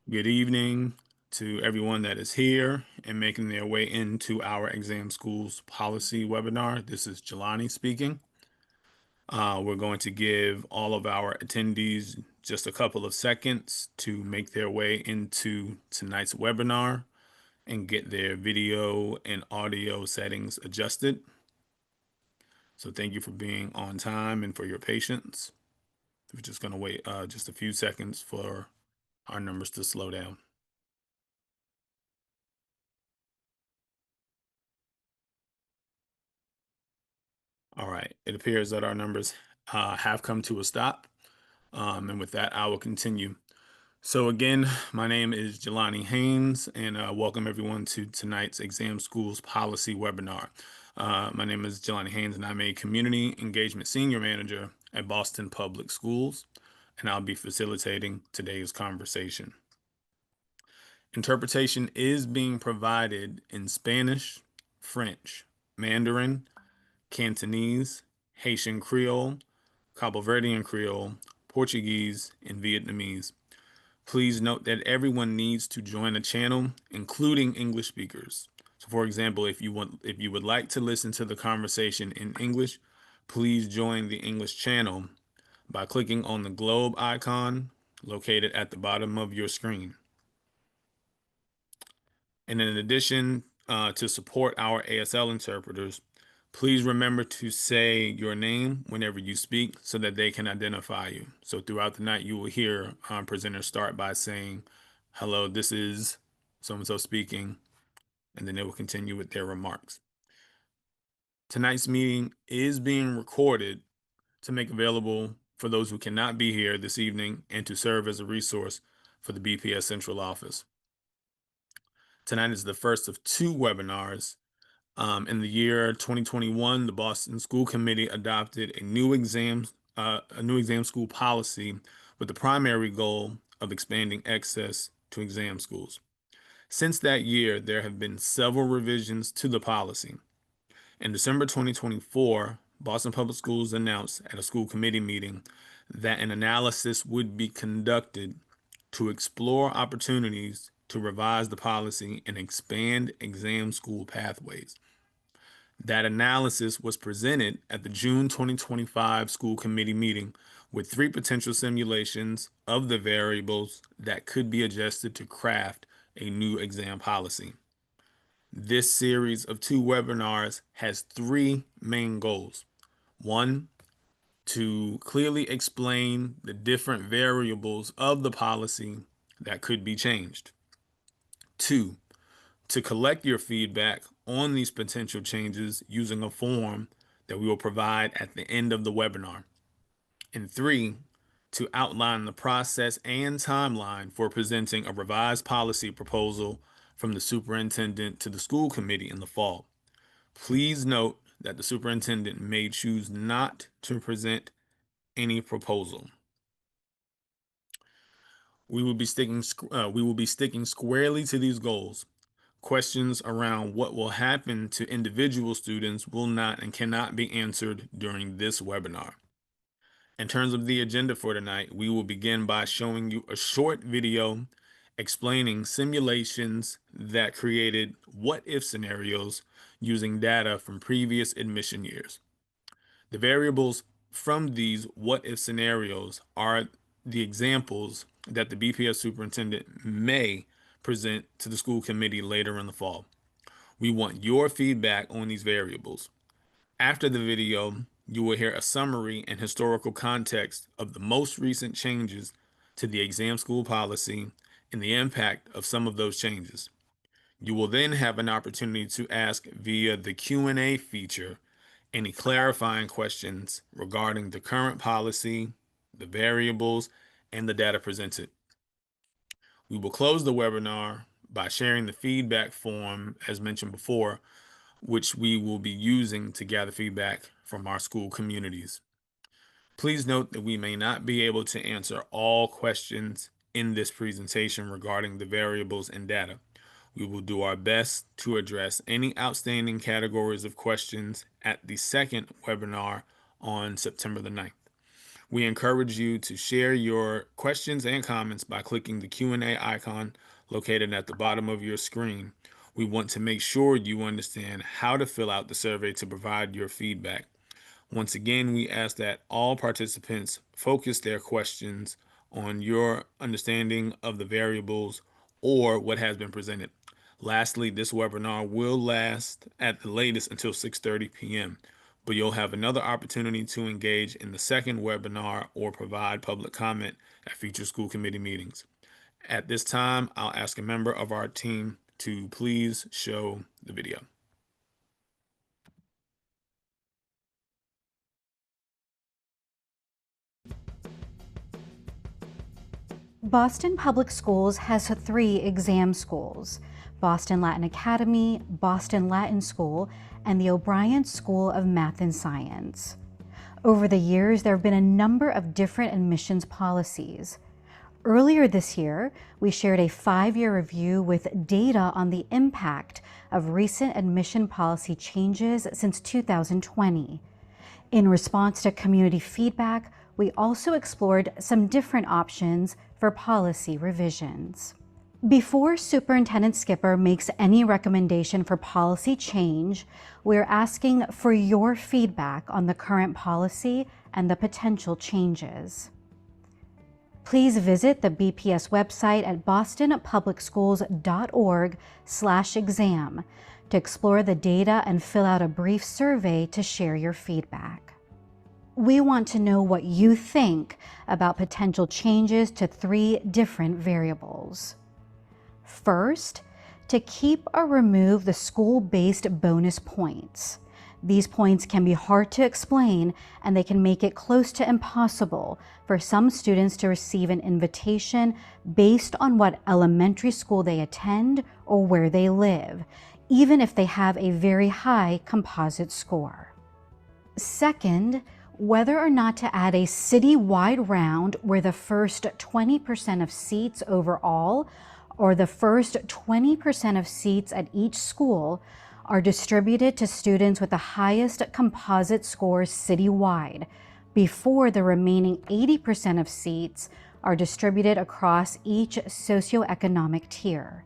Good evening to everyone that is here and making their way into our exam schools policy webinar. This is Jelani speaking. We're going to give all of our attendees just a couple of seconds to make their way into tonight's webinar and get their video and audio settings adjusted. So thank you for being on time and for your patience. We're just going to wait just a few seconds for our numbers to slow down. All right, it appears that our numbers have come to a stop. And with that, I will continue. So again, my name is Jelani Haynes, and welcome everyone to tonight's Exam Schools Policy webinar. My name is Jelani Haynes, and I'm a Community Engagement Senior Manager at Boston Public Schools, and I'll be facilitating today's conversation. Interpretation is being provided in Spanish, French, Mandarin, Cantonese, Haitian Creole, Cabo Verdean Creole, Portuguese, and Vietnamese. Please note that everyone needs to join the channel, including English speakers. So for example, if you would like to listen to the conversation in English, please join the English channel by clicking on the globe icon located at the bottom of your screen. And in addition, to support our ASL interpreters, please remember to say your name whenever you speak so that they can identify you. So throughout the night, you will hear presenters start by saying, "Hello, this is so-and-so speaking," and then they will continue with their remarks. Tonight's meeting is being recorded to make available for those who cannot be here this evening and to serve as a resource for the BPS Central Office. Tonight is the first of two webinars. In the year 2021, the Boston School Committee adopted a new exam school policy with the primary goal of expanding access to exam schools. Since that year, there have been several revisions to the policy. In December 2024, Boston Public Schools announced at a school committee meeting that an analysis would be conducted to explore opportunities to revise the policy and expand exam school pathways. That analysis was presented at the June 2025 school committee meeting with three potential simulations of the variables that could be adjusted to craft a new exam policy. This series of two webinars has three main goals. One, to clearly explain the different variables of the policy that could be changed. Two, to collect your feedback on these potential changes using a form that we will provide at the end of the webinar. And three, to outline the process and timeline for presenting a revised policy proposal from the superintendent to the school committee in the fall. Please note that the superintendent may choose not to present any proposal. We will be sticking squarely to these goals. Questions around what will happen to individual students will not and cannot be answered during this webinar. In terms of the agenda for tonight, we will begin by showing you a short video explaining simulations that created what-if scenarios using data from previous admission years. The variables from these what-if scenarios are the examples that the BPS superintendent may present to the school committee later in the fall. We want your feedback on these variables. After the video, you will hear a summary and historical context of the most recent changes to the exam school policy and the impact of some of those changes. You will then have an opportunity to ask via the Q&A feature any clarifying questions regarding the current policy, the variables, and the data presented. We will close the webinar by sharing the feedback form as mentioned before, which we will be using to gather feedback from our school communities. Please note that we may not be able to answer all questions in this presentation regarding the variables and data. We will do our best to address any outstanding categories of questions at the second webinar on September the 9th. We encourage you to share your questions and comments by clicking the Q&A icon located at the bottom of your screen. We want to make sure you understand how to fill out the survey to provide your feedback. Once again, we ask that all participants focus their questions on your understanding of the variables or what has been presented. Lastly, this webinar will last at the latest until 6:30 p.m., but you'll have another opportunity to engage in the second webinar or provide public comment at future school committee meetings. At this time, I'll ask a member of our team to please show the video. Boston Public Schools has 3 exam schools: Boston Latin Academy, Boston Latin School, and the O'Brien School of Math and Science. Over the years, there have been a number of different admissions policies. Earlier this year, we shared a 5-year review with data on the impact of recent admission policy changes since 2020. In response to community feedback, we also explored some different options for policy revisions. Before Superintendent Skipper makes any recommendation for policy change, we're asking for your feedback on the current policy and the potential changes. Please visit the BPS website at bostonpublicschools.org/exam to explore the data and fill out a brief survey to share your feedback. We want to know what you think about potential changes to 3 different variables. First, to keep or remove the school-based bonus points. These points can be hard to explain, and they can make it close to impossible for some students to receive an invitation based on what elementary school they attend or where they live, even if they have a very high composite score. Second, whether or not to add a city-wide round where the first 20% of seats overall or the first 20% of seats at each school are distributed to students with the highest composite scores citywide before the remaining 80% of seats are distributed across each socioeconomic tier.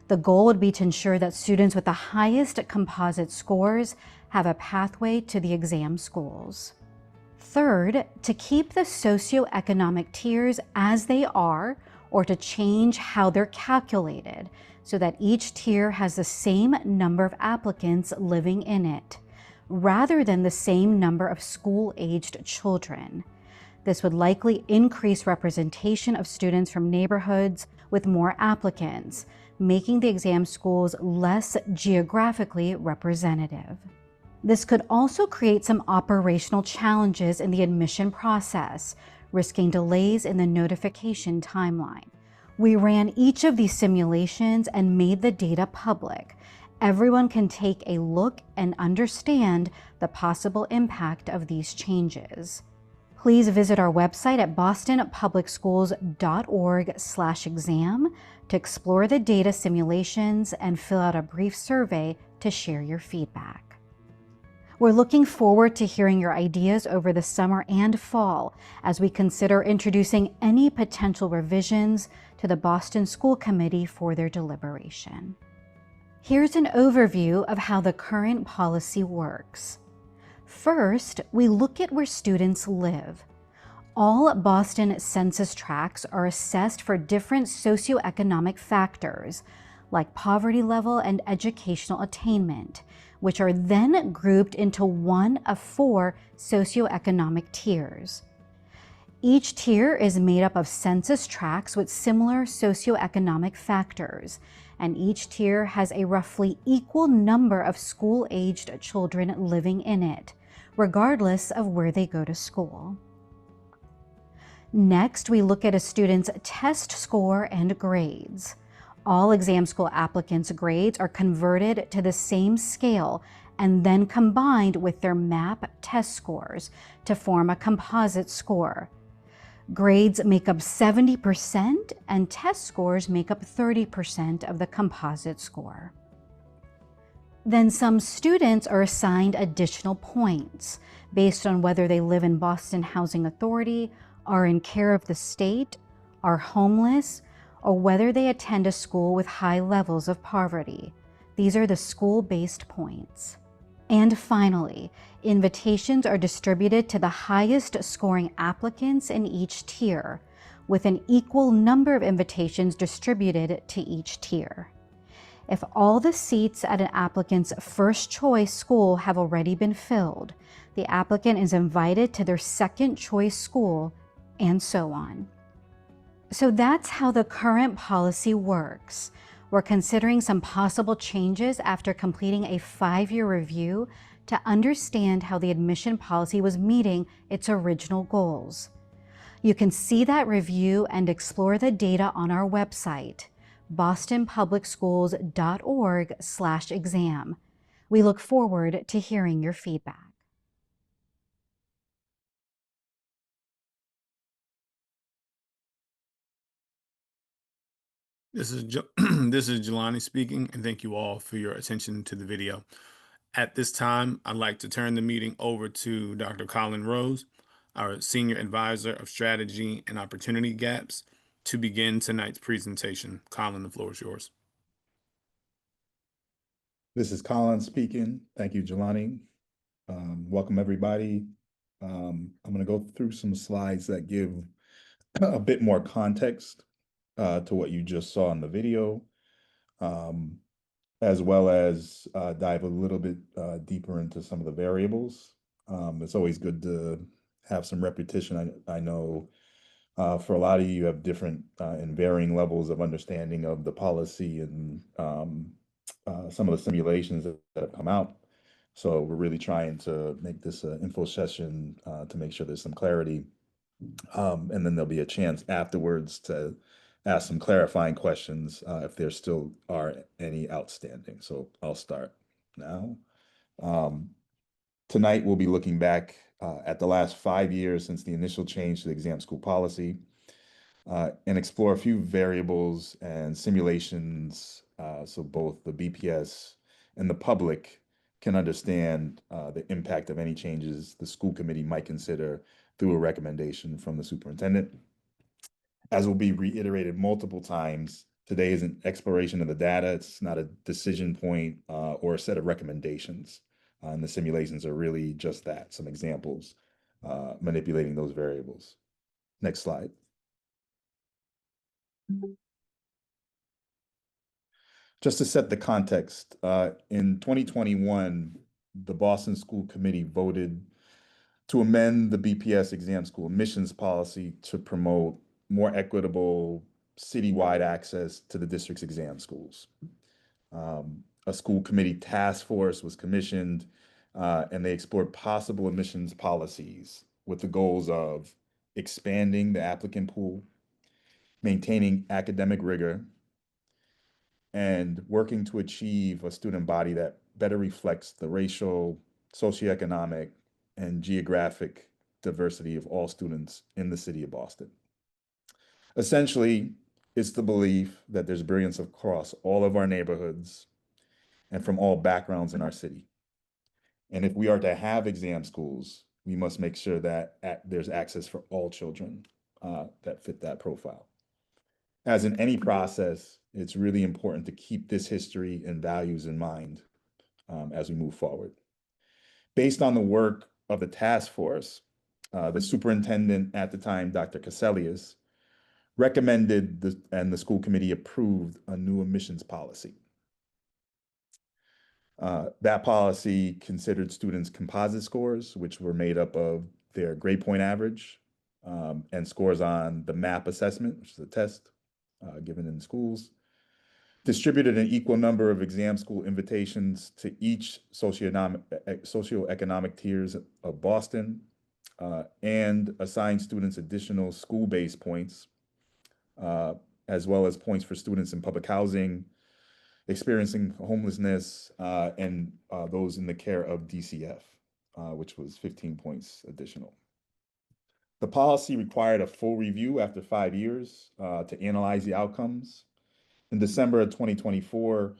The goal would be to ensure that students with the highest composite scores have a pathway to the exam schools. Third, to keep the socioeconomic tiers as they are or to change how they're calculated so that each tier has the same number of applicants living in it, rather than the same number of school-aged children. This would likely increase representation of students from neighborhoods with more applicants, making the exam schools less geographically representative. This could also create some operational challenges in the admission process, risking delays in the notification timeline. We ran each of these simulations and made the data public. Everyone can take a look and understand the possible impact of these changes. Please visit our website at bostonpublicschools.org/exam to explore the data simulations and fill out a brief survey to share your feedback. We're looking forward to hearing your ideas over the summer and fall as we consider introducing any potential revisions to the Boston School Committee for their deliberation. Here's an overview of how the current policy works. First, we look at where students live. All Boston census tracts are assessed for different socioeconomic factors, like poverty level and educational attainment, which are then grouped into one of 4 socioeconomic tiers. Each tier is made up of census tracts with similar socioeconomic factors, and each tier has a roughly equal number of school-aged children living in it, regardless of where they go to school. Next, we look at a student's test score and grades. All exam school applicants' grades are converted to the same scale and then combined with their MAP test scores to form a composite score. Grades make up 70% and test scores make up 30% of the composite score. Then some students are assigned additional points based on whether they live in Boston Housing Authority, are in care of the state, are homeless, or whether they attend a school with high levels of poverty. These are the school-based points. And finally, invitations are distributed to the highest scoring applicants in each tier, with an equal number of invitations distributed to each tier. If all the seats at an applicant's first choice school have already been filled, the applicant is invited to their second choice school, and so on. So that's how the current policy works. We're considering some possible changes after completing a 5-year review to understand how the admission policy was meeting its original goals. You can see that review and explore the data on our website, bostonpublicschools.org/exam. We look forward to hearing your feedback. This is this is Jelani speaking, and thank you all for your attention to the video. At this time, I'd like to turn the meeting over to Dr. Colin Rose, our Senior Advisor of Strategy and Opportunity Gaps, to begin tonight's presentation. Colin, the floor is yours. This is Colin speaking. Thank you, Jelani. Welcome, everybody. I'm going to go through some slides that give a bit more context to what you just saw in the video, as well as dive a little bit deeper into some of the variables. It's always good to have some repetition. I know for a lot of you have different and varying levels of understanding of the policy and some of the simulations that have come out. So we're really trying to make this an info session to make sure there's some clarity. And then there'll be a chance afterwards to ask some clarifying questions if there still are any outstanding. So I'll start now. Tonight, we'll be looking back at the last 5 years since the initial change to the exam school policy and explore a few variables and simulations so both the BPS and the public can understand the impact of any changes the school committee might consider through a recommendation from the superintendent. As will be reiterated multiple times, today is an exploration of the data. It's not a decision point or a set of recommendations. And the simulations are really just that, some examples manipulating those variables. Next slide. Just to set the context, in 2021, the Boston School Committee voted to amend the BPS exam school admissions policy to promote more equitable citywide access to the district's exam schools. A school committee task force was commissioned and they explored possible admissions policies with the goals of expanding the applicant pool, maintaining academic rigor, and working to achieve a student body that better reflects the racial, socioeconomic, and geographic diversity of all students in the city of Boston. Essentially, it's the belief that there's brilliance across all of our neighborhoods and from all backgrounds in our city. And if we are to have exam schools, we must make sure that there's access for all children that fit that profile. As in any process, it's really important to keep this history and values in mind as we move forward. Based on the work of the task force, the superintendent at the time, Dr. Cassellius, recommended and the school committee approved a new admissions policy. That policy considered students' composite scores, which were made up of their grade point average and scores on the MAP assessment, which is a test given in schools, distributed an equal number of exam school invitations to each socioeconomic tiers of Boston, and assigned students additional school-based points, as well as points for students in public housing, experiencing homelessness, and those in the care of DCF, which was 15 points additional. The policy required a full review after 5 years to analyze the outcomes. In December of 2024,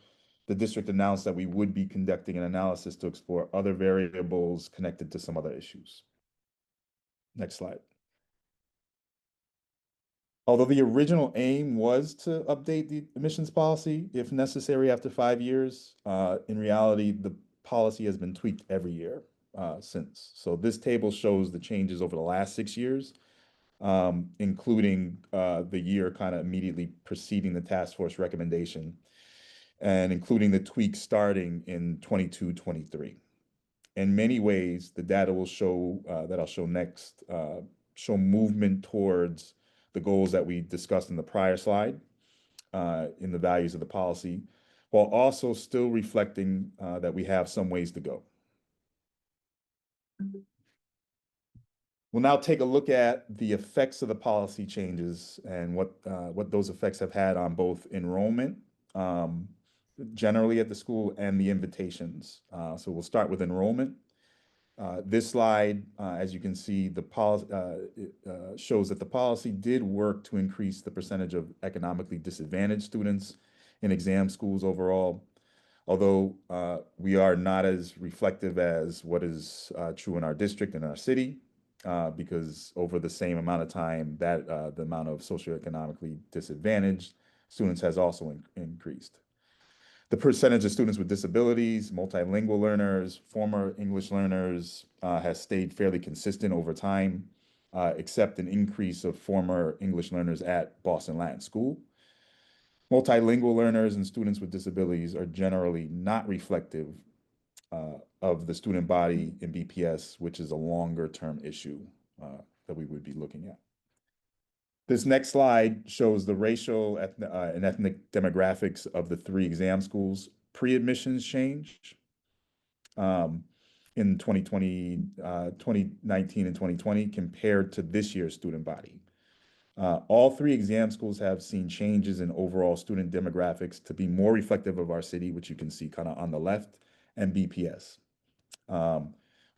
the district announced that we would be conducting an analysis to explore other variables connected to some other issues. Next slide. Although the original aim was to update the admissions policy, if necessary, after 5 years, in reality, the policy has been tweaked every year since. So this table shows the changes over the last 6 years, including the year kind of immediately preceding the task force recommendation, and including the tweaks starting in 22-23. In many ways, the data will show that I'll show next show movement towards the goals that we discussed in the prior slide in the values of the policy, while also still reflecting that we have some ways to go. We'll now take a look at the effects of the policy changes and what those effects have had on both enrollment generally at the school and the invitations. So we'll start with enrollment. This slide, as you can see, the policy shows that the policy did work to increase the percentage of economically disadvantaged students in exam schools overall, although we are not as reflective as what is true in our district and our city, because over the same amount of time, that the amount of socioeconomically disadvantaged students has also increased. The percentage of students with disabilities, multilingual learners, former English learners has stayed fairly consistent over time, except an increase of former English learners at Boston Latin School. Multilingual learners and students with disabilities are generally not reflective of the student body in BPS, which is a longer term issue that we would be looking at. This next slide shows the racial and ethnic demographics of the 3 exam schools pre-admissions change in 2020, 2019 and 2020 compared to this year's student body. All 3 exam schools have seen changes in overall student demographics to be more reflective of our city, which you can see kind of on the left, and BPS,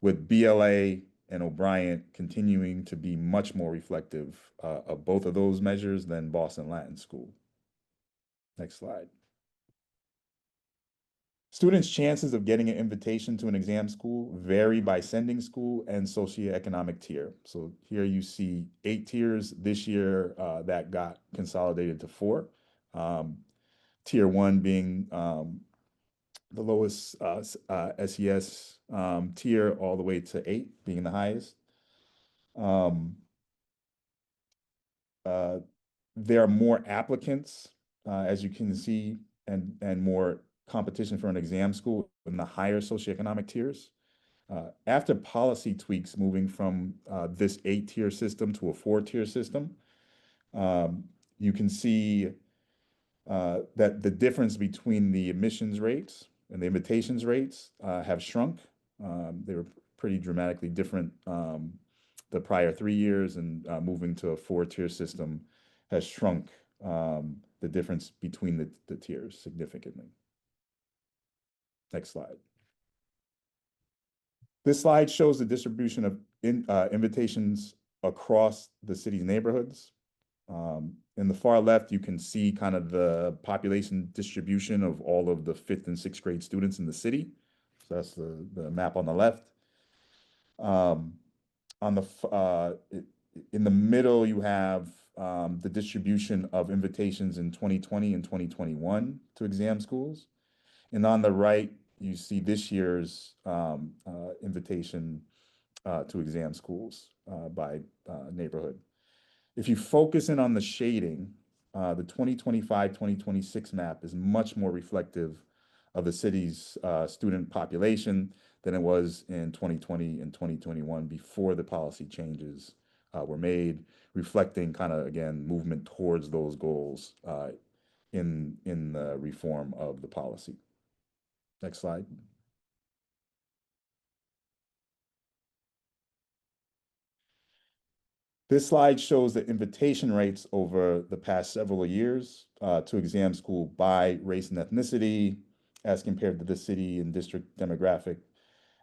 with BLA and O'Brien continuing to be much more reflective of both of those measures than Boston Latin School. Next slide. Students' chances of getting an invitation to an exam school vary by sending school and socioeconomic tier. So here you see 8 tiers. This year that got consolidated to 4. Tier 1 being the lowest SES tier, all the way to 8 being the highest. There are more applicants, as you can see, and more competition for an exam school in the higher socioeconomic tiers. After policy tweaks moving from this 8-tier system to a 4-tier system, you can see that the difference between the admissions rates and the invitations rates have shrunk. They were pretty dramatically different the prior 3 years, and moving to a 4-tier system has shrunk the difference between the tiers significantly. Next slide. This slide shows the distribution of invitations across the city's neighborhoods. In the far left, you can see kind of the population distribution of all of the 5th and 6th grade students in the city. So that's the map on the left. In the middle, you have the distribution of invitations in 2020 and 2021 to exam schools. And on the right, you see this year's invitation to exam schools by neighborhood. If you focus in on the shading, the 2025-2026 map is much more reflective of the city's student population than it was in 2020 and 2021 before the policy changes were made, reflecting kind of, again, movement towards those goals in the reform of the policy. Next slide. This slide shows the invitation rates over the past several years to exam school by race and ethnicity as compared to the city and district demographic,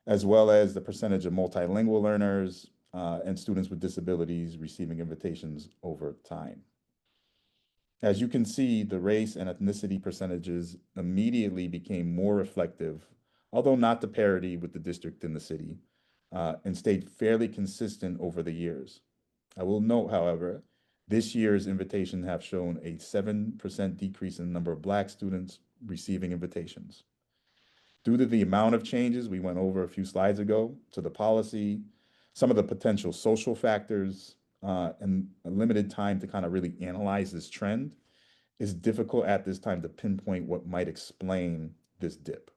as well as the percentage of multilingual learners and students with disabilities receiving invitations over time. As you can see, the race and ethnicity percentages immediately became more reflective, although not the parity with the district in the city, and stayed fairly consistent over the years. I will note, however, this year's invitation have shown a 7% decrease in the number of Black students receiving invitations. Due to the amount of changes we went over a few slides ago to the policy, some of the potential social factors, and a limited time to kind of really analyze this trend, it's difficult at this time to pinpoint what might explain this dip.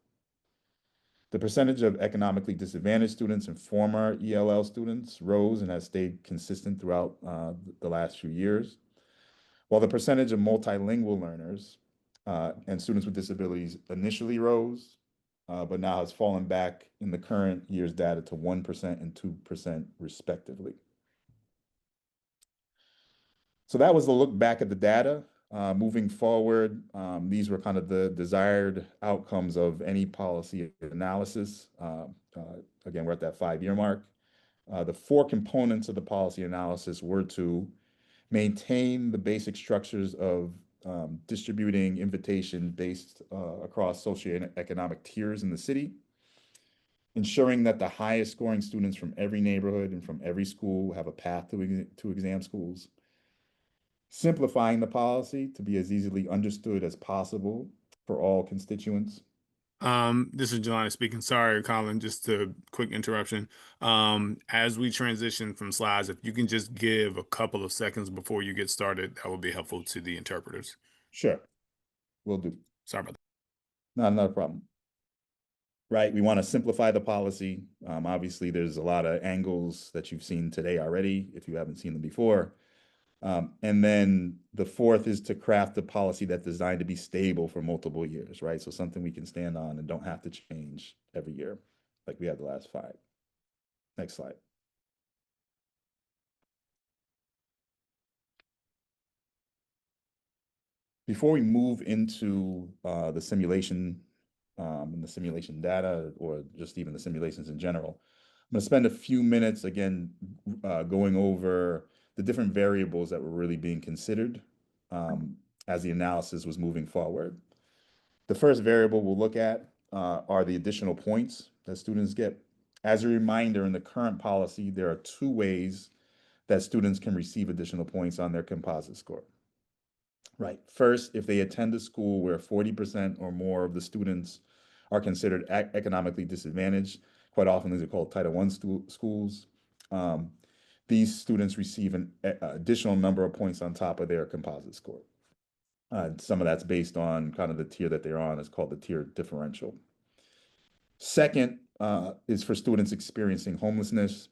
The percentage of economically disadvantaged students and former ELL students rose and has stayed consistent throughout the last few years, while the percentage of multilingual learners and students with disabilities initially rose, but now has fallen back in the current year's data to 1% and 2% respectively. So that was a look back at the data. Moving forward, these were kind of the desired outcomes of any policy analysis. Again, we're at that 5-year mark. The 4 components of the policy analysis were to maintain the basic structures of distributing invitation based across socioeconomic tiers in the city, ensuring that the highest scoring students from every neighborhood and from every school have a path to exam schools, simplifying the policy to be as easily understood as possible for all constituents. This is Jelani speaking. Sorry, Colin, just a quick interruption. As we transition from slides, if you can just give a couple of seconds before you get started, that would be helpful to the interpreters. Sure, will do. Sorry about Not a problem. Right, we want to simplify the policy. Obviously, there's a lot of angles that you've seen today already, if you haven't seen them before. And then the 4th is to craft a policy that's designed to be stable for multiple years, right? So something we can stand on and don't have to change every year, like we had the last 5. Next slide. Before we move into the simulation and the simulation data, or just even the simulations in general, I'm going to spend a few minutes again going over the different variables that were really being considered as the analysis was moving forward. The first variable we'll look at are the additional points that students get. As a reminder, in the current policy, there are 2 ways that students can receive additional points on their composite score. Right. First, if they attend a school where 40% or more of the students are considered economically disadvantaged, quite often these are called Title I schools, these students receive an additional number of points on top of their composite score. Some of that's based on kind of the tier that they're on. It's called the tier differential. Second is for students experiencing homelessness,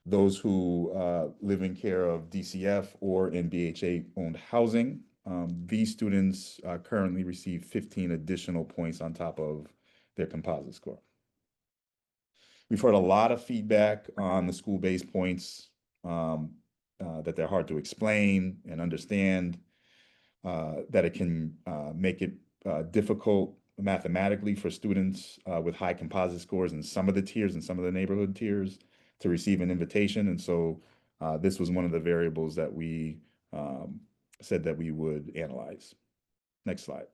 those who live in care of DCF or in BHA-owned housing. These students currently receive 15 additional points on top of their composite score. We've heard a lot of feedback on the school-based points, that they're hard to explain and understand, that it can make it difficult mathematically for students with high composite scores in some of the tiers and some of the neighborhood tiers to receive an invitation. And so this was one of the variables that we said that we would analyze. Next slide.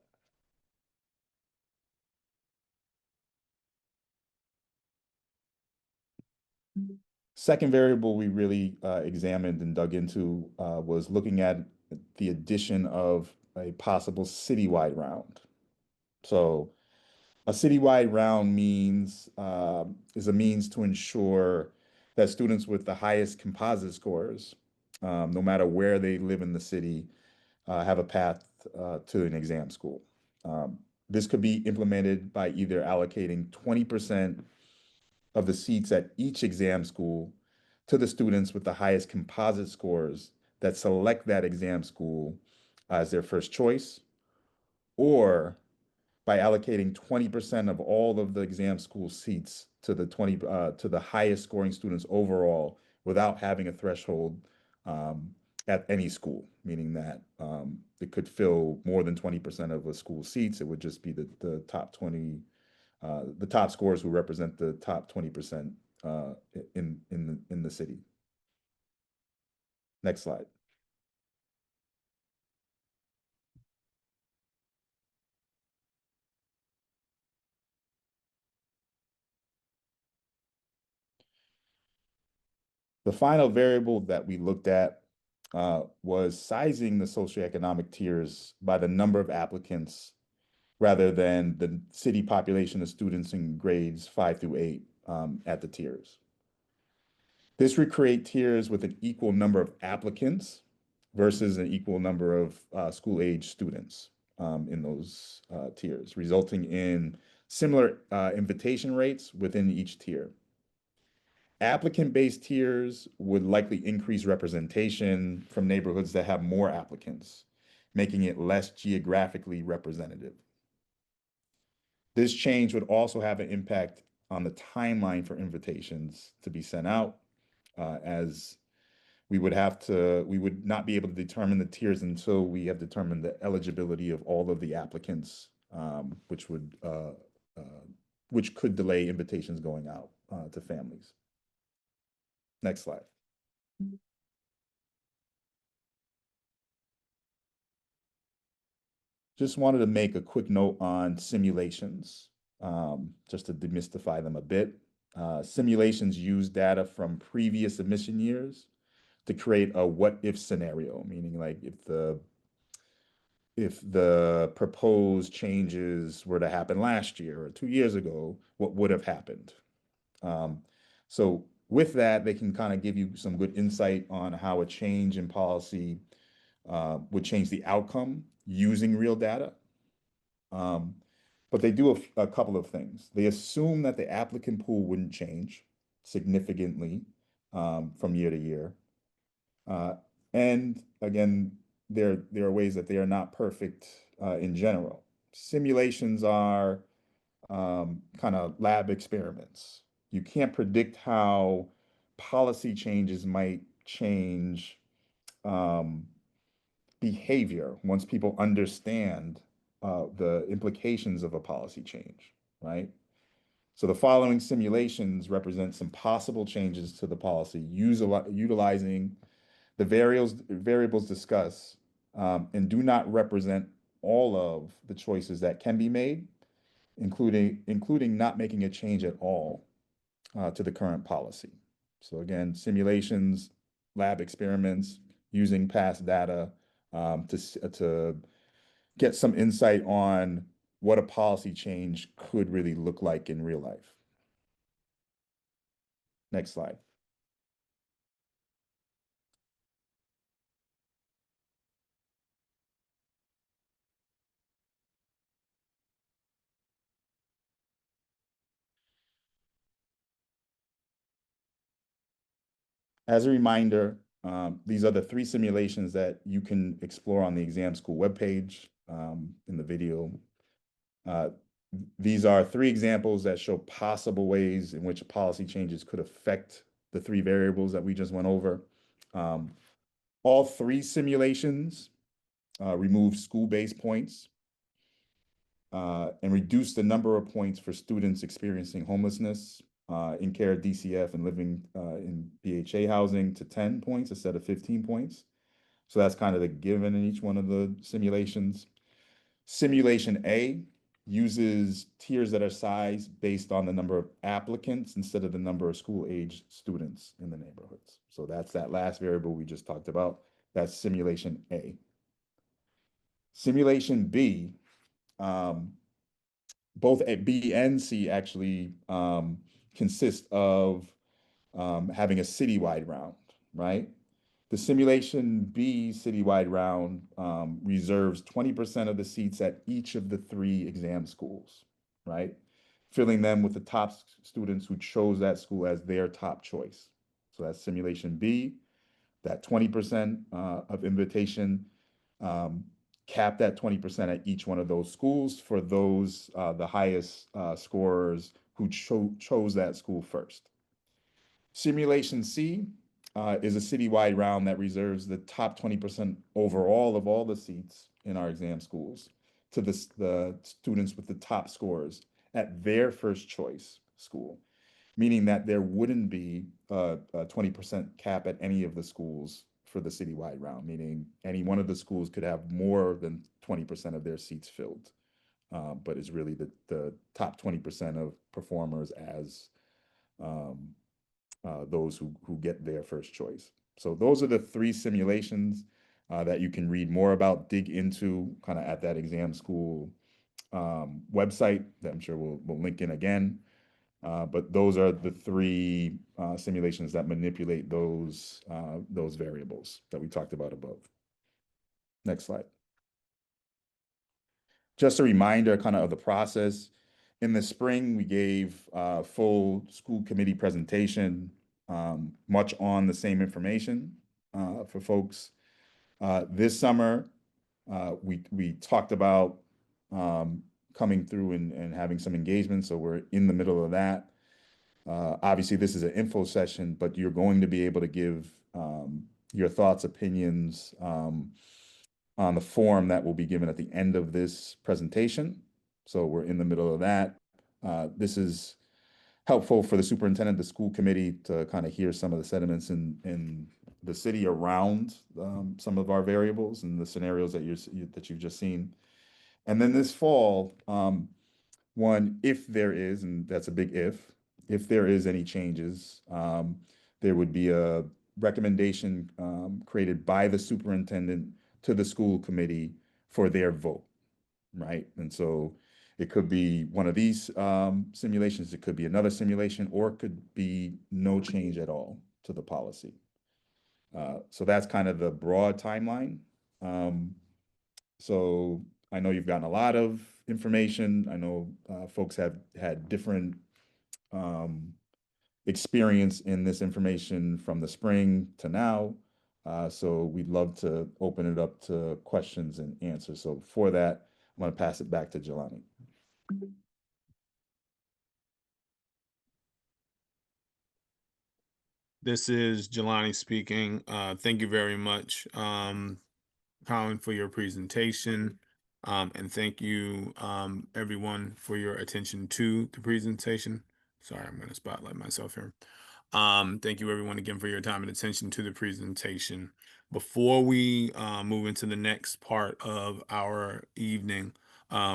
Second variable we really examined and dug into was looking at the addition of a possible citywide round. So a citywide round means is a means to ensure that students with the highest composite scores, no matter where they live in the city, have a path to an exam school. This could be implemented by either allocating 20% of the seats at each exam school to the students with the highest composite scores that select that exam school as their first choice, or by allocating 20% of all of the exam school seats to the highest scoring students overall without having a threshold at any school, meaning that it could fill more than 20% of a school seats. It would just be the top 20, the top scores who represent the top 20% in the city. Next slide. The final variable that we looked at was sizing the socioeconomic tiers by the number of applicants rather than the city population of students in grades 5 through 8 at the tiers. This would create tiers with an equal number of applicants versus an equal number of school age students in those tiers, resulting in similar invitation rates within each tier. Applicant-based tiers would likely increase representation from neighborhoods that have more applicants, making it less geographically representative. This change would also have an impact on the timeline for invitations to be sent out, as we would not be able to determine the tiers until we have determined the eligibility of all of the applicants, which could delay invitations going out to families. Next slide. Just wanted to make a quick note on simulations, just to demystify them a bit. Simulations use data from previous admission years to create a what if scenario, meaning like if the proposed changes were to happen last year or 2 years ago, what would have happened? So with that, they can kind of give you some good insight on how a change in policy would change the outcome using real data. But they do a couple of things. They assume that the applicant pool wouldn't change significantly from year to year. And again, there are ways that they are not perfect in general. Simulations are kind of lab experiments. You can't predict how policy changes might change behavior once people understand the implications of a policy change, right? So the following simulations represent some possible changes to the policy utilizing the variables discussed and do not represent all of the choices that can be made, including not making a change at all to the current policy. So again, simulations, lab experiments, using past data to get some insight on what a policy change could really look like in real life. Next slide. As a reminder, these are the 3 simulations that you can explore on the Exam School webpage in the video. These are 3 examples that show possible ways in which policy changes could affect the 3 variables that we just went over. All 3 simulations remove school-based points and reduce the number of points for students experiencing homelessness in care DCF and living in BHA housing to 10 points instead of 15 points. So that's kind of the given in each one of the simulations. Simulation A uses tiers that are sized based on the number of applicants instead of the number of school-age students in the neighborhoods. So that's that last variable we just talked about. That's simulation A. Simulation B, both B and C actually consist of having a citywide round, right? The simulation B citywide round reserves 20% of the seats at each of the 3 exam schools, right? Filling them with the top students who chose that school as their top choice. So that's simulation B, that 20% of invitation capped at 20% at each one of those schools for those the highest scorers who chose that school first. Simulation C is a citywide round that reserves the top 20% overall of all the seats in our exam schools to the students with the top scores at their first choice school, meaning that there wouldn't be a 20% cap at any of the schools for the citywide round, meaning any one of the schools could have more than 20% of their seats filled, but it's really the top 20% of performers as those who get their first choice. So those are the three simulations that you can read more about, dig into kind of at that exam school website that I'm sure we'll link in again. But those are the three simulations that manipulate those variables that we talked about above. Next slide. Just a reminder kind of the process. In the spring, we gave a full school committee presentation, much on the same information for folks. This summer, we talked about coming through and having some engagement, so we're in the middle of that. Obviously, this is an info session, but you're going to be able to give your thoughts, opinions on the form that will be given at the end of this presentation. So we're in the middle of that. This is helpful for the superintendent, the school committee to kind of hear some of the sentiments in the city around some of our variables and the scenarios that you've just seen. And then this fall, one, if there is, and that's a big if there is any changes, there would be a recommendation created by the superintendent to the school committee for their vote, right? And so it could be one of these simulations, it could be another simulation, or it could be no change at all to the policy. So that's kind of the broad timeline. So I know you've gotten a lot of information. I know folks have had different experience in this information from the spring to now. So we'd love to open it up to questions and answers. So for that, I'm going to pass it back to Jelani. This is Jelani speaking. Thank you very much, Colin, for your presentation. And thank you, everyone, for your attention to the presentation. Sorry, I'm going to spotlight myself here. Thank you, everyone, again, for your time and attention to the presentation. Before we move into the next part of our evening,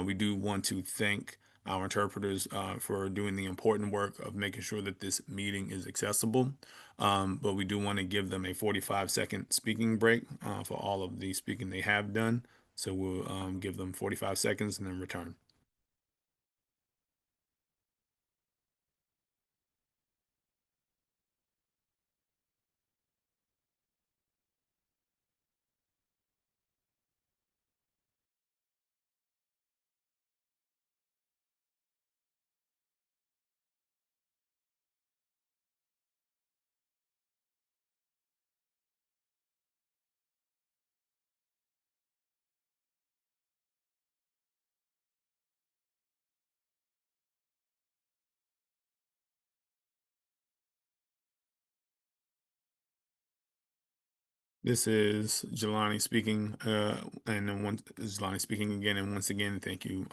we do want to thank our interpreters for doing the important work of making sure that this meeting is accessible. But we do want to give them a 45-second speaking break for all of the speaking they have done. So we'll give them 45 seconds and then return. This is Jelani speaking, and then Jelani speaking again, and once again, thank you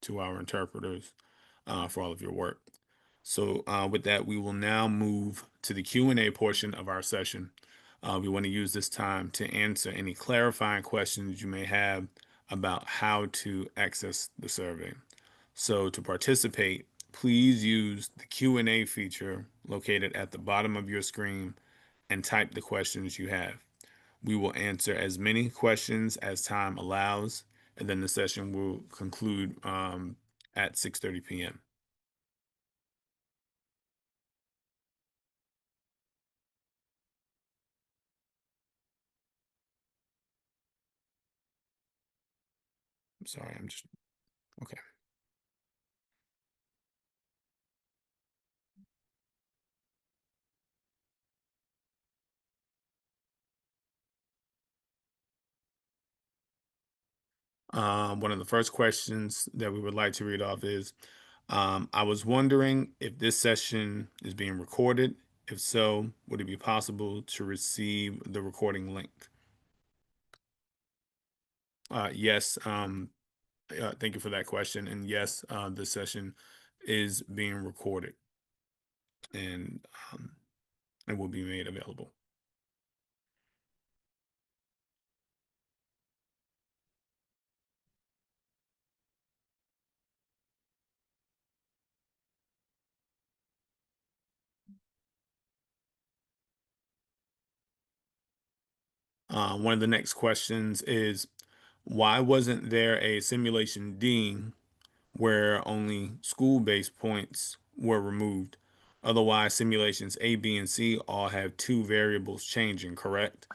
to our interpreters for all of your work. So with that, we will now move to the Q&A portion of our session. We want to use this time to answer any clarifying questions you may have about how to access the survey. So to participate, please use the Q&A feature located at the bottom of your screen and type the questions you have. We will answer as many questions as time allows, and then the session will conclude at 6:30 p.m. I'm sorry, I'm just, okay. One of the first questions that we would like to read off is, I was wondering if this session is being recorded. If so, would it be possible to receive the recording link? Yes, thank you for that question. And yes, the session is being recorded and it will be made available. One of the next questions is, why wasn't there a simulation D where only school-based points were removed? Otherwise, simulations A, B, and C all have two variables changing, correct?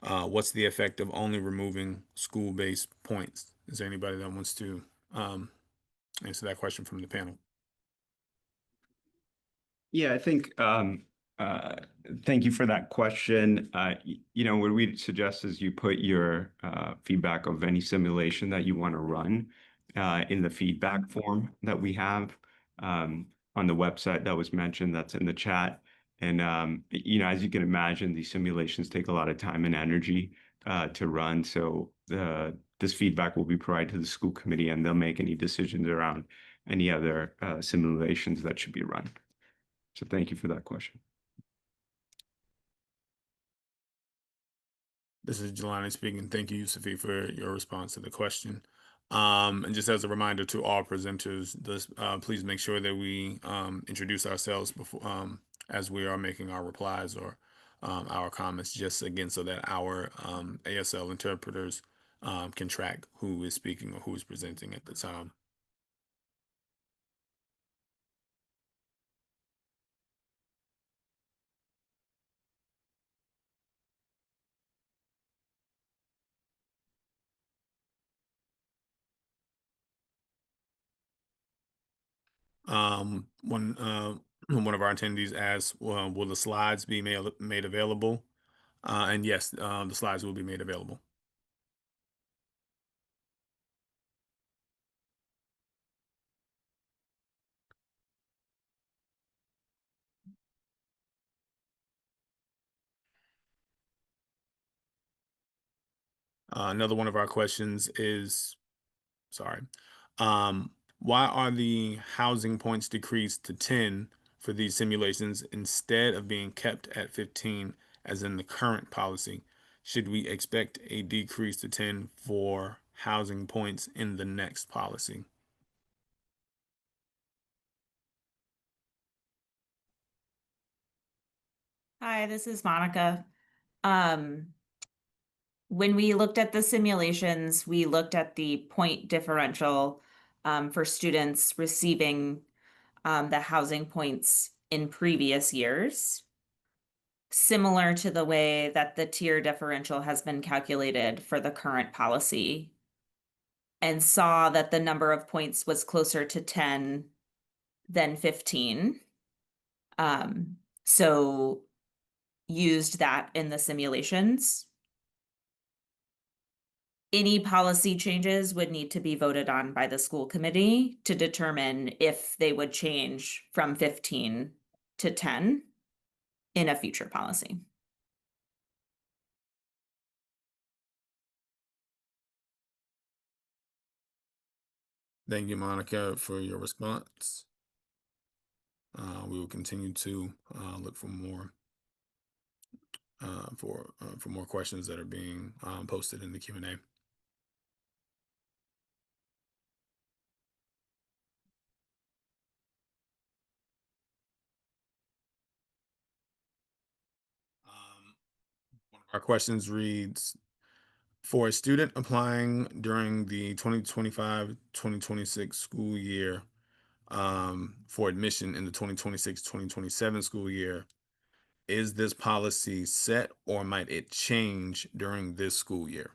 What's the effect of only removing school-based points? Is there anybody that wants to um, answer that question from the panel? Yeah, I think, uh, thank you for that question. What we suggest is you put your feedback of any simulation that you want to run in the feedback form that we have on the website that was mentioned, that's in the chat. And, as you can imagine, these simulations take a lot of time and energy to run. So this feedback will be provided to the school committee, and they'll make any decisions around any other simulations that should be run. So thank you for that question. This is Jelani speaking. Thank you, Yusufi, for your response to the question. And just as a reminder to all presenters, please make sure that we introduce ourselves before, as we are making our replies or our comments, just again so that our ASL interpreters can track who is speaking or who is presenting at the time. One one of our attendees asked, well, will the slides be made available? And yes, the slides will be made available. Another one of our questions is, sorry, why are the housing points decreased to 10 for these simulations instead of being kept at 15 as in the current policy? Should we expect a decrease to 10 for housing points in the next policy? Hi, this is Monica. Um, when we looked at the simulations, we looked at the point differential for students receiving the housing points in previous years, similar to the way that the tier differential has been calculated for the current policy, and saw that the number of points was closer to 10 than 15. So used that in the simulations. Any policy changes would need to be voted on by the school committee to determine if they would change from 15 to 10 in a future policy. Thank you, Monica, for your response. We will continue to look for more for more questions that are being posted in the Q&A. One of our questions reads, for a student applying during the 2025-2026 school year for admission in the 2026-2027 school year, is this policy set or might it change during this school year?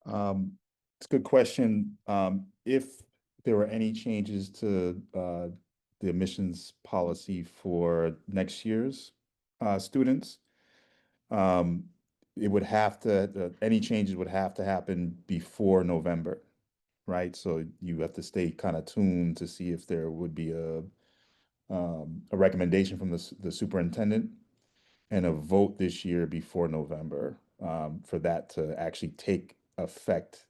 It's a good question. If there were any changes to the admissions policy for next year's students, it would have to, any changes would have to happen before November, right? So you have to stay kind of tuned to see if there would be a recommendation from the superintendent and a vote this year before November for that to actually take effect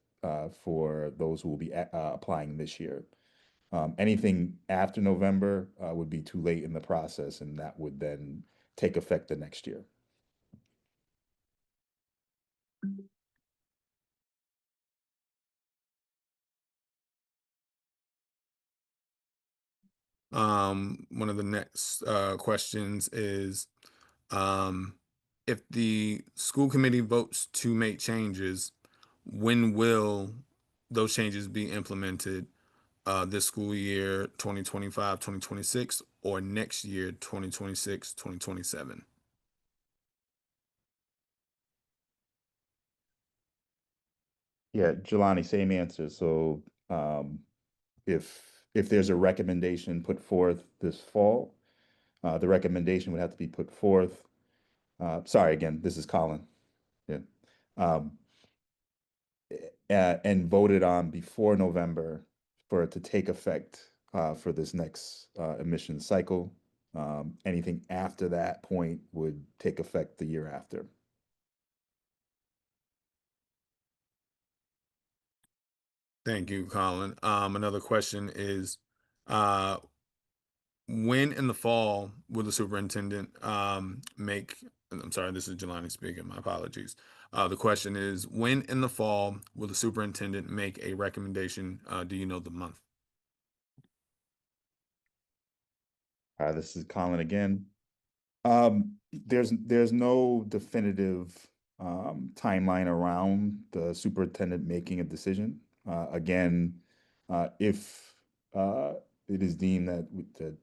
for those who will be applying this year. Anything after November would be too late in the process, and that would then take effect the next year. One of the next questions is, if the school committee votes to make changes, when will those changes be implemented? This school year, 2025, 2026, or next year, 2026, 2027? Yeah, Jelani, same answer. So if there's a recommendation put forth this fall, the recommendation would have to be put forth. Sorry, again, this is Colin. Yeah. Um, and voted on before November for it to take effect for this next emission cycle. Anything after that point would take effect the year after. Thank you, Colin. Another question is, uh, when in the fall will the superintendent make, I'm sorry, this is Jelani speaking, my apologies. The question is, when in the fall will the superintendent make a recommendation? Do you know the month? This is Colin again. There's no definitive timeline around the superintendent making a decision. Again, if it is deemed that the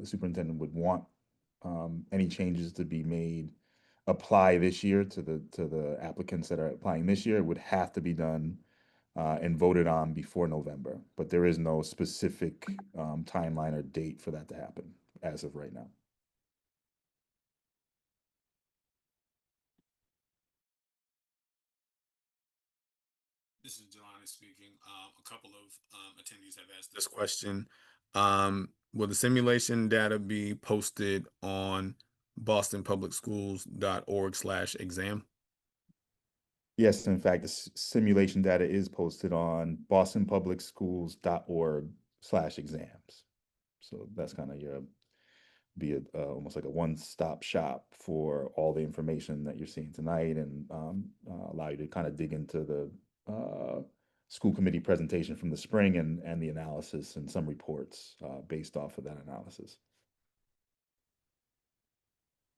superintendent would want any changes to be made apply this year to the applicants that are applying this year, it would have to be done and voted on before November. But there is no specific timeline or date for that to happen as of right now. This is Jelani speaking. A couple of attendees have asked this question. Will the simulation data be posted on bostonpublicschools.org/exam? Yes, in fact, the simulation data is posted on bostonpublicschools.org/exams. So that's kind of your almost like a one-stop shop for all the information that you're seeing tonight, and allow you to kind of dig into the school committee presentation from the spring and the analysis and some reports based off of that analysis.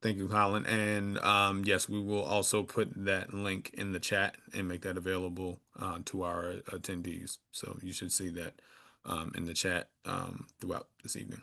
Thank you, Colin. And yes, we will also put that link in the chat and make that available to our attendees. So you should see that in the chat throughout this evening.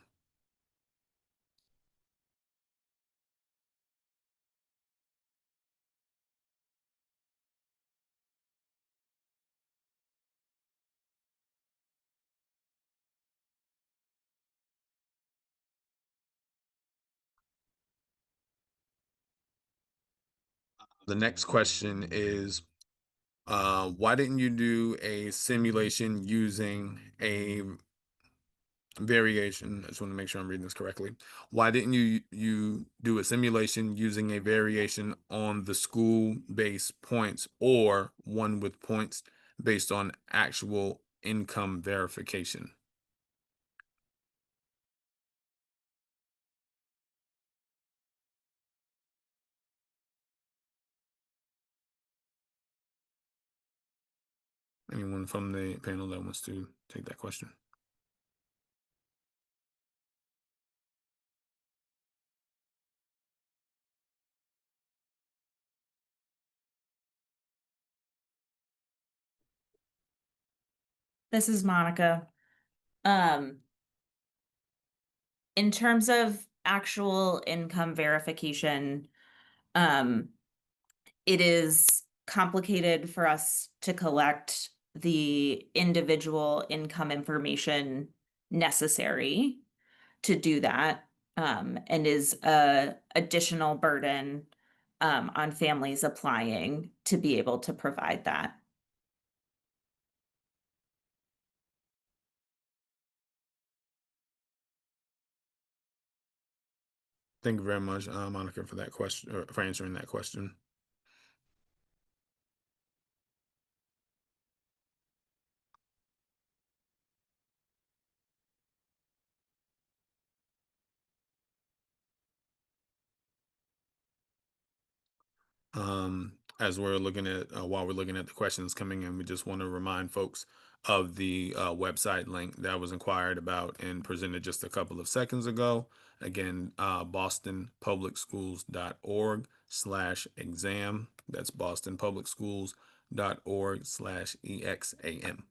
The next question is, why didn't you do a simulation using a variation? I just want to make sure I'm reading this correctly. Why didn't you do a simulation using a variation on the school-based points or one with points based on actual income verification? Anyone from the panel that wants to take that question? This is Monica. Um, in terms of actual income verification, um, it is complicated for us to collect the individual income information necessary to do that, and is a additional burden on families applying to be able to provide that. Thank you very much, Monica, for that question, or for answering that question. as we're looking at while we're looking at the questions coming in, we just want to remind folks of the website link that was inquired about and presented just a couple of seconds ago. Again, bostonpublicschools.org/exam. That's bostonpublicschools.org/exam.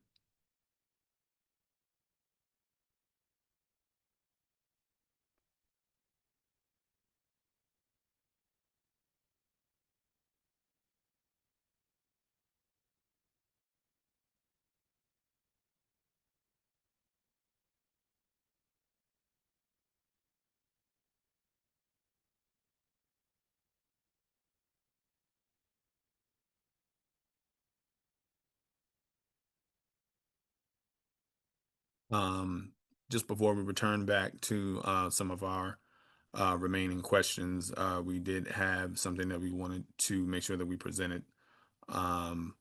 Um, just before we return back to some of our remaining questions, we did have something that we wanted to make sure that we presented um,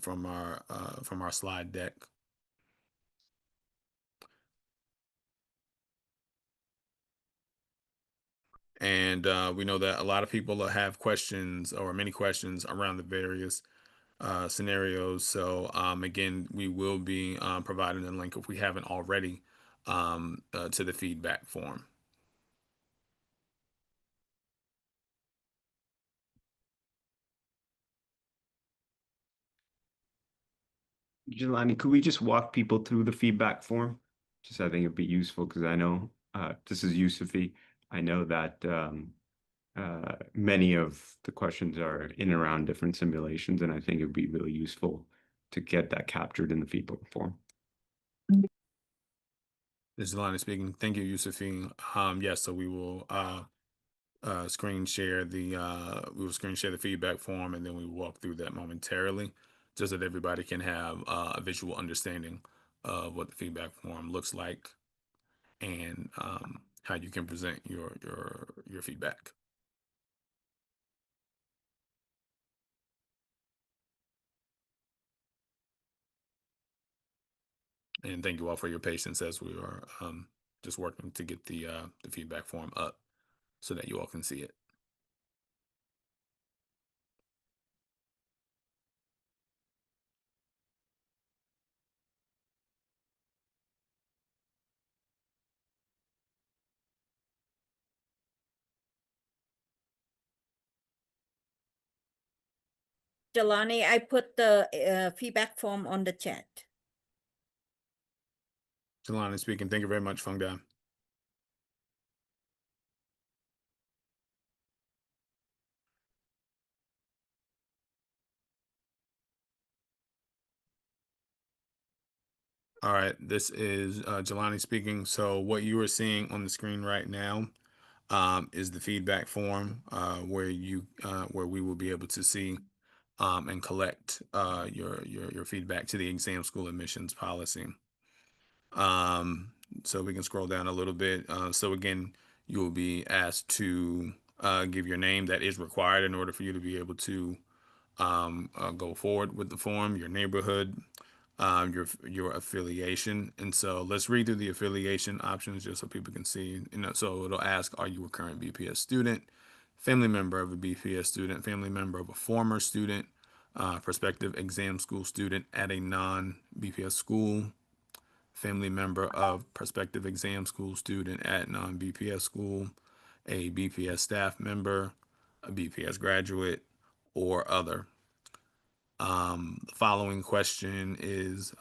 from our slide deck. And we know that a lot of people have questions or many questions around the various scenarios. So again, we will be providing a link if we haven't already to the feedback form. Jelani, could we just walk people through the feedback form? Just I think it'd be useful because I know this is Yusufi. I know that many of the questions are in and around different simulations, and I think it'd be really useful to get that captured in the feedback form. This is Lonnie speaking. Thank you, Yusufine. Yes, so we will screen share the feedback form, and then we walk through that momentarily, just so that everybody can have a visual understanding of what the feedback form looks like and how you can present your feedback. And thank you all for your patience as we are just working to get the feedback form up so that you all can see it. Jelani, I put the feedback form on the chat. Jelani speaking. Thank you very much, Fung Dan. All right, this is Jelani speaking. So what you are seeing on the screen right now is the feedback form where we will be able to see and collect your feedback to the exam school admissions policy. So we can scroll down a little bit. So again, you will be asked to give your name. That is required in order for you to be able to go forward with the form, your neighborhood, your affiliation. And so let's read through the affiliation options just so people can see. So it'll ask, are you a current BPS student, family member of a BPS student, family member of a former student, prospective exam school student at a non-BPS school, family member of prospective exam school student at non-BPS school, a BPS staff member, a BPS graduate, or other. The following question is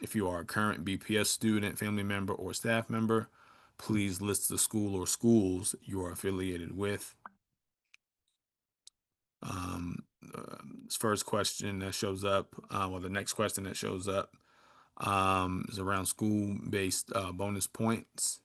if you are a current BPS student, family member, or staff member, please list the school or schools you are affiliated with. First question that shows up, the next question that shows up is around school-based bonus points.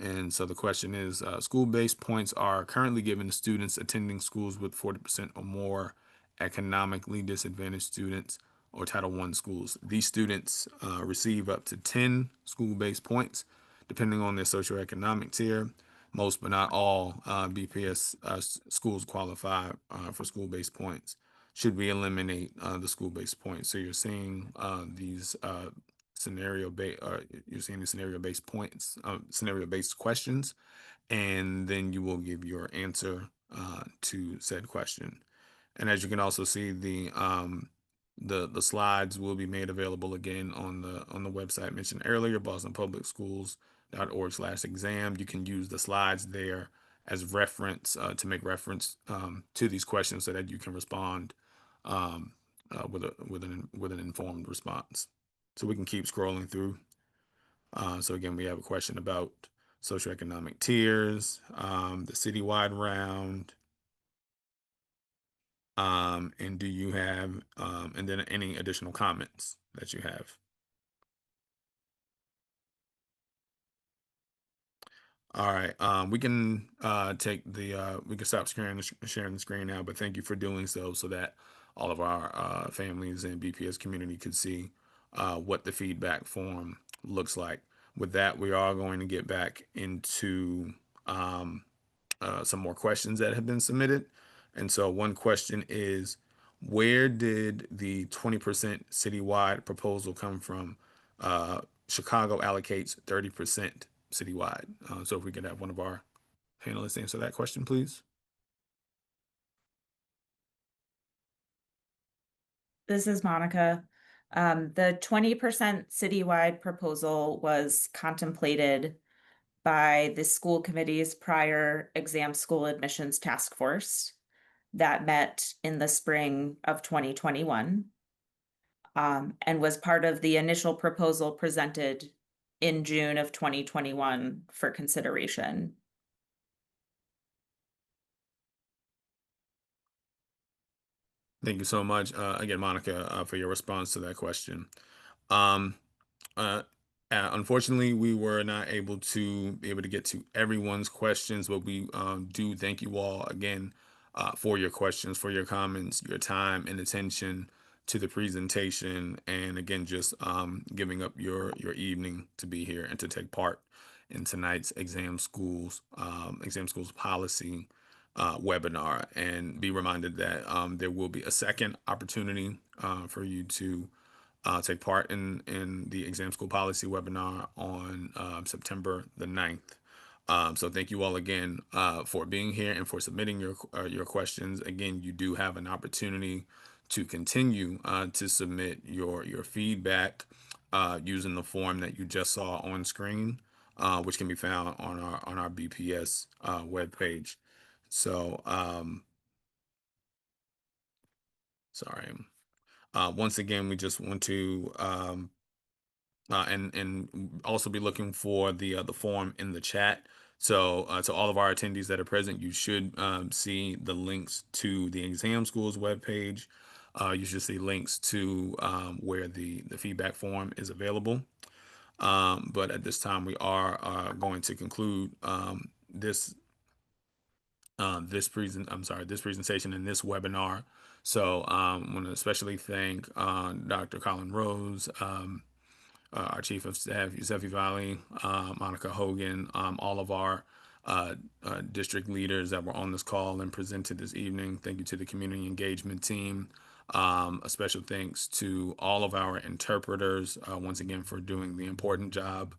And so the question is, school-based points are currently given to students attending schools with 40% or more economically disadvantaged students or Title I schools. These students receive up to 10 school-based points, depending on their socioeconomic tier. Most but not all BPS schools qualify for school-based points. Should we eliminate the school-based points? So you're seeing these you're seeing the scenario-based points, scenario-based questions, and then you will give your answer to said question. And as you can also see, the slides will be made available again on the website mentioned earlier, bostonpublicschools.org/exam. You can use the slides there as reference to make reference to these questions so that you can respond with an informed response. So we can keep scrolling through. So again, we have a question about socioeconomic tiers, the citywide round. And do you have, and then any additional comments that you have? All right, we can we can stop sharing the screen now, but thank you for doing so that all of our families and BPS community could see what the feedback form looks like. With that, we are going to get back into some more questions that have been submitted. And so one question is, where did the 20% citywide proposal come from? Chicago allocates 30% citywide. So if we could have one of our panelists answer that question, please. This is Monica. The 20% citywide proposal was contemplated by the school committee's prior exam school admissions task force that met in the spring of 2021, and was part of the initial proposal presented in June of 2021 for consideration. Thank you so much, again, Monica, for your response to that question. Um, uh, Unfortunately, we were not able to get to everyone's questions, but we do thank you all again for your questions, for your comments, your time and attention to the presentation, and again, just giving up your evening to be here and to take part in tonight's exam schools policy webinar. And be reminded that there will be a second opportunity for you to take part in the exam school policy webinar on September the 9th. So thank you all again for being here and for submitting your questions. Again, you do have an opportunity to continue to submit your feedback using the form that you just saw on screen, which can be found on our BPS webpage. So sorry. Once again, we just want to and also be looking for the form in the chat. So to all of our attendees that are present, you should see the links to the exam schools webpage. You should see links to where the feedback form is available. But at this time, we are going to conclude this presentation and this webinar. So I want to especially thank Dr. Colin Rose, our Chief of Staff, Yusefi Valley, Monica Hogan, all of our district leaders that were on this call and presented this evening. Thank you to the community engagement team. A special thanks to all of our interpreters, once again, for doing the important job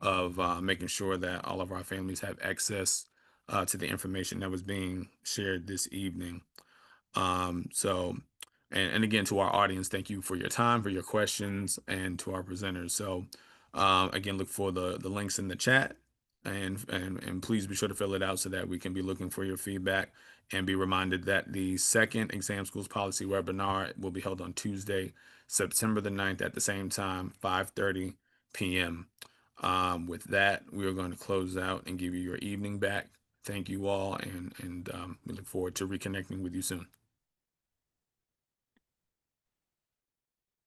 of making sure that all of our families have access to the information that was being shared this evening. And again, to our audience, thank you for your time, for your questions, and to our presenters. So again, look for the links in the chat, and please be sure to fill it out so that we can be looking for your feedback, and be reminded that the second exam schools policy webinar will be held on Tuesday, September the 9th at the same time, 5:30 p.m. With that, we are going to close out and give you your evening back. Thank you all, and we look forward to reconnecting with you soon.